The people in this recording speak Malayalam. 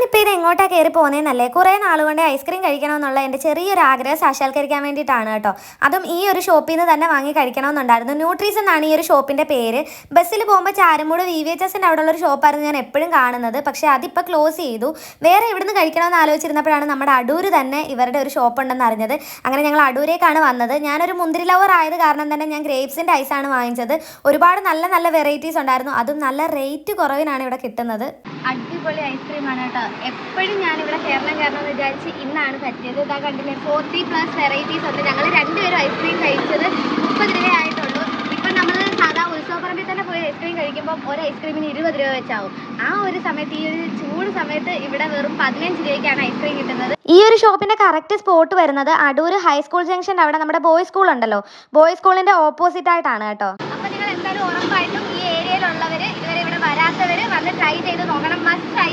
ഞാനിപ്പോൾ ഇത് എങ്ങോട്ടാണ് കയറി പോകുന്നതെന്നല്ലേ, കുറേ നാളുകൊണ്ട് ഐസ്ക്രീം കഴിക്കണമെന്നുള്ള എൻ്റെ ചെറിയൊരു ആഗ്രഹം സാക്ഷാത്കരിക്കാൻ വേണ്ടിയിട്ടാണ് കേട്ടോ. അതും ഈ ഒരു ഷോപ്പിൽ നിന്ന് തന്നെ വാങ്ങി കഴിക്കണമെന്നുണ്ടായിരുന്നു. ന്യൂട്രീസ് എന്നാണ് ഈ ഒരു ഷോപ്പിൻ്റെ പേര്. ബസ്സിൽ പോകുമ്പോൾ ചാരമൂട് VVHSൻ്റെ അവിടെയുള്ള ഒരു ഷോപ്പായിരുന്നു ഞാൻ എപ്പോഴും കാണുന്നത്. പക്ഷേ അതിപ്പോൾ ക്ലോസ് ചെയ്തു. വേറെ എവിടുന്ന് കഴിക്കണമെന്ന് ആലോചിച്ചിരുന്നപ്പോഴാണ് നമ്മുടെ അടൂര് തന്നെ ഇവരുടെ ഒരു ഷോപ്പ് ഉണ്ടെന്ന് അറിഞ്ഞത്. അങ്ങനെ ഞങ്ങൾ അടൂരേക്കാണ് വന്നത്. ഞാനൊരു മുന്തിരി ലവർ ആയത് കാരണം തന്നെ ഞാൻ ഗ്രേപ്സിൻ്റെ ഐസാണ് വാങ്ങിച്ചത്. ഒരുപാട് നല്ല നല്ല വെറൈറ്റീസ് ഉണ്ടായിരുന്നു. അതും നല്ല റേറ്റ് കുറവിനാണ് ഇവിടെ കിട്ടുന്നത്. അടിപൊളി ഐസ്ക്രീമാണ് കേട്ടോ. എപ്പോഴും ഞാനിവിടെ കയറണം എന്ന് വിചാരിച്ച് ഇന്നാണ് പറ്റിയത്. ഇതാ കണ്ടില്ലേ, 40+ വെറൈറ്റീസ് ഉണ്ട്. ഞങ്ങൾ രണ്ടുപേരും ഐസ്ക്രീം കഴിച്ചത് 30 രൂപയായിട്ടുള്ളൂ. ഇപ്പം നമ്മൾ സാധാ ഉത്സവപ്പറമ്പിൽ തന്നെ പോയി ഐസ്ക്രീം കഴിക്കുമ്പോൾ ഒരു ഐസ്ക്രീമിന് 20 രൂപ വെച്ചാവും. ആ ഒരു സമയത്ത്, ഈ ഒരു ചൂട് സമയത്ത് ഇവിടെ വെറും 15 രൂപയ്ക്കാണ് ഐസ്ക്രീം കിട്ടുന്നത്. ഈ ഒരു ഷോപ്പിന്റെ കറക്റ്റ് സ്പോട്ട് വരുന്നത് അടൂർ ഹൈസ്കൂൾ ജംഗ്ഷൻ്റെ അവിടെ നമ്മുടെ ബോയ്സ് സ്കൂൾ ഉണ്ടല്ലോ, ബോയ്സ് സ്കൂളിന്റെ ഓപ്പോസിറ്റ് ആയിട്ടാണ് കേട്ടോ. അപ്പോൾ നിങ്ങൾ എന്തായാലും ഉറപ്പായിട്ടും ഈ ഏരിയയിലുള്ളവർ, ഇതുവരെ ഇവിടെ വരാത്തവർ വന്ന് ട്രൈ ചെയ്ത് നോക്കണം. Must try